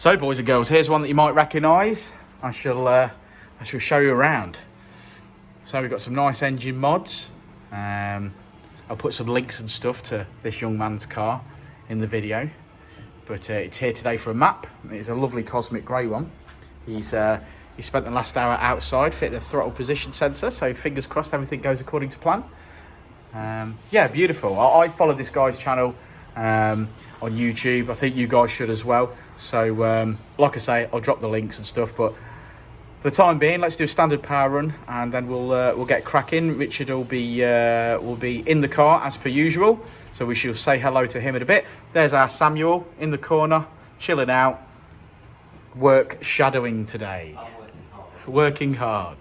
So, boys and girls, here's one that you might recognise. I shall show you around. So we've got some nice engine mods. I'll put some links and stuff to this young man's car in the video. But it's here today for a map. It's a lovely cosmic grey one. He spent the last hour outside fitting a throttle position sensor, so fingers crossed everything goes according to plan. Yeah, beautiful. I follow this guy's channel on YouTube. I think you guys should as well. So like I say, I'll drop the links and stuff, but for the time being, let's do a standard power run and then we'll get cracking. Richard will be in the car as per usual, so we shall say hello to him in a bit. There's our Samuel in the corner, chilling out, shadowing today. I'm working hard. Working hard.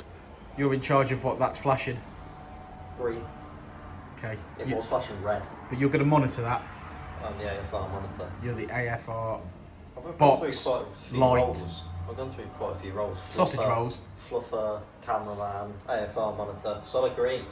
You're in charge of what that's flashing? Green. Okay. It was flashing red. But you're going to monitor that? I'm the AFR monitor. You're the AFR I've box, gone through quite a few light. roles. I've gone through quite a few roles. Sausage rolls. Fluffer, cameraman, AFR monitor, solid green.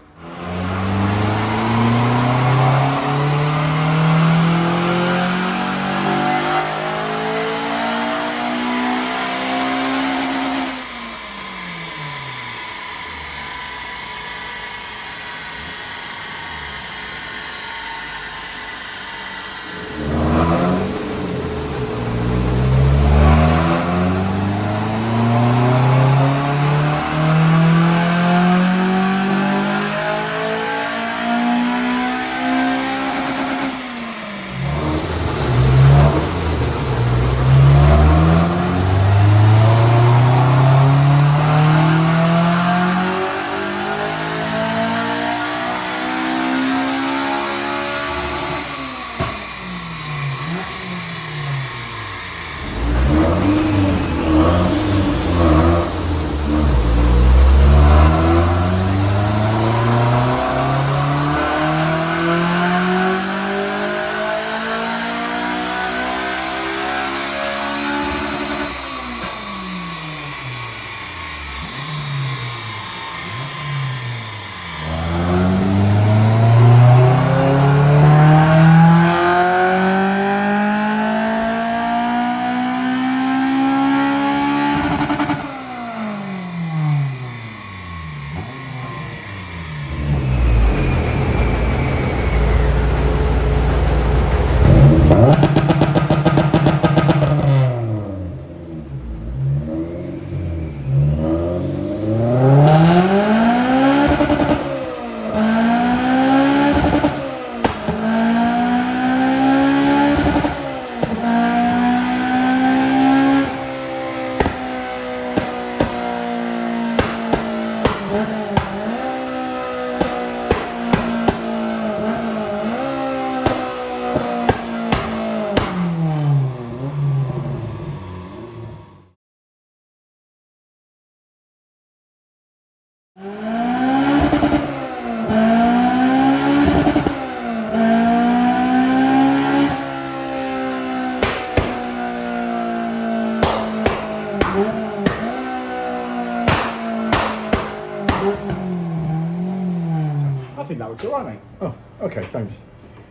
I think that looks all right, mate. Oh, okay, thanks.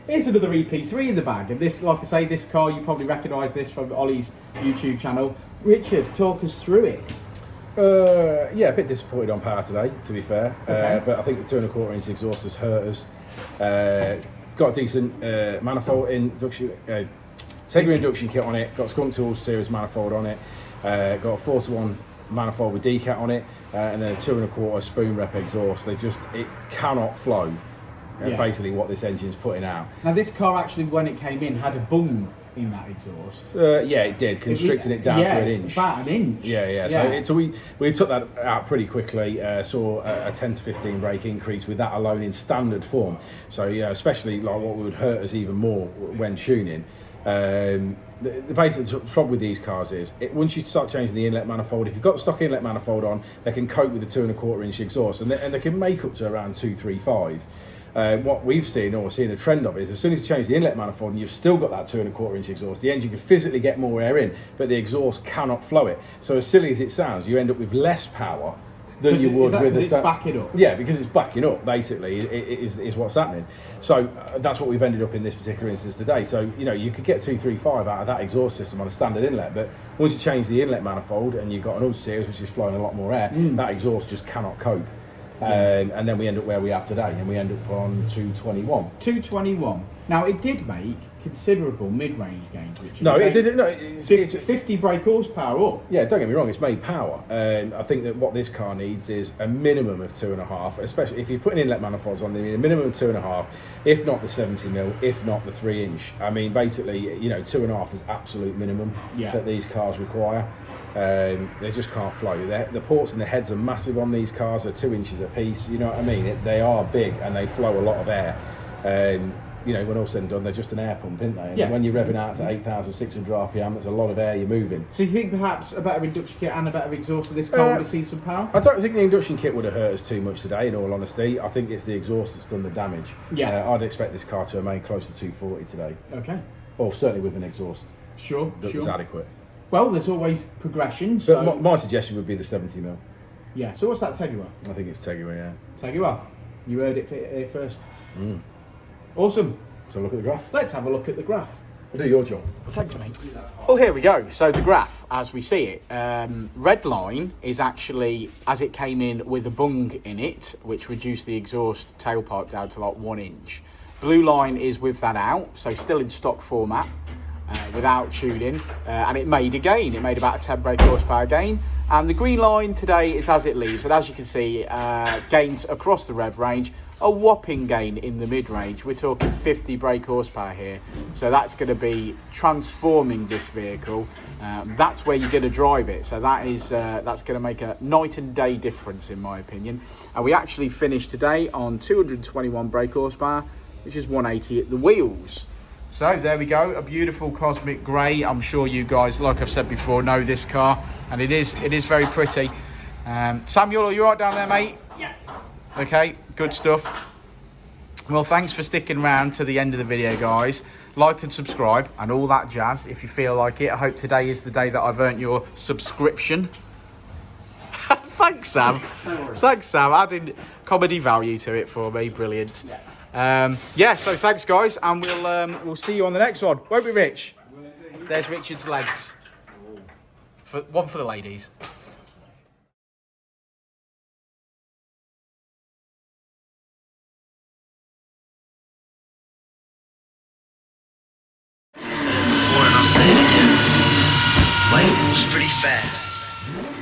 Here's another EP3 in the bag, and this, like I say, this car, you probably recognise this from Olly's YouTube channel. Richard, talk us through it. Yeah, a bit disappointed on power today, to be fair. Okay. But I think the 2.25 inch exhaust has hurt us. Got a decent manifold induction, Tegra induction kit on it. Got Skunk Tools series manifold on it. Got a 4-to-1 manifold with decat on it, and then a 2.25 spoon rep exhaust. It cannot flow. Yeah. Basically, what this engine's putting out. Now, this car actually, when it came in, had a bung in that exhaust. Yeah, it did, constricting it down to an inch. About an inch. Yeah. So we took that out pretty quickly. Saw a 10 to 15 brake increase with that alone in standard form. So yeah, especially like what would hurt us even more when tuning. The basic problem with these cars is once you start changing the inlet manifold, if you've got the stock inlet manifold on, they can cope with the 2.25 inch exhaust, and they can make up to around 235. What we've seen, or seeing a trend of, is as soon as you change the inlet manifold and you've still got that 2.25 inch exhaust, the engine can physically get more air in, but the exhaust cannot flow it. So as silly as it sounds, you end up with less power than you would with it's backing up. Yeah, because it's backing up. Basically, it is what's happening. So that's what we've ended up in this particular instance today. So you could get 235 out of that exhaust system on a standard inlet, but once you change the inlet manifold and you've got an series which is flowing a lot more air, that exhaust just cannot cope. And then we end up where we have today, and we end up on 221. 221. Now it did make considerable mid-range gains, Richard. No, it didn't. No, it's 50 brake horsepower up. Yeah, don't get me wrong, it's made power. I think that what this car needs is a minimum of 2.5, especially if you're putting inlet manifolds on, they need a minimum of 2.5, if not the 70mm, if not the 3-inch. I mean, basically, 2.5 is absolute minimum that these cars require. They just can't flow. The ports and the heads are massive on these cars. They're 2 inches a piece. You know what I mean? They are big and they flow a lot of air. When all said and done, they're just an air pump, aren't they? And when you're revving out to 8,600 RPM, that's a lot of air you're moving. So you think perhaps a better induction kit and a better exhaust for this car would have seen some power? I don't think the induction kit would have hurt us too much today, in all honesty. I think it's the exhaust that's done the damage. Yeah. I'd expect this car to remain close to 240 today. Okay. Or certainly with an exhaust that was adequate. Well, there's always progression. But So my suggestion would be the 70mm. Yeah. So what's that Teguar? I think it's Teguar, yeah. Teguar. You heard it here first. Awesome. So look at the graph. Let's have a look at the graph. We'll do your job. Thanks, mate. Well, here we go. So the graph, as we see it, red line is actually as it came in with a bung in it, which reduced the exhaust tailpipe down to like 1 inch. Blue line is with that out, so still in stock format. Without tuning, and it made a gain. It made about a 10 brake horsepower gain. And the green line today is as it leaves, and as you can see, gains across the rev range, a whopping gain in the mid range. We're talking 50 brake horsepower here, so that's going to be transforming this vehicle. That's where you're going to drive it, so that's going to make a night and day difference in my opinion. And we actually finished today on 221 brake horsepower, which is 180 at the wheels. So there we go, a beautiful cosmic grey. I'm sure you guys, like I've said before, know this car, and it is very pretty. Samuel, are you right down there, mate? Yeah. Okay, good stuff. Well, thanks for sticking around to the end of the video, guys. Like and subscribe and all that jazz if you feel like it. I hope today is the day that I've earned your subscription. Thanks, Sam. Thanks, Sam. Adding comedy value to it for me. Brilliant. So thanks, guys, and we'll see you on the next one, won't we, Rich? There's Richard's legs. One for the ladies. Before and I'll say it again. Life moves pretty fast.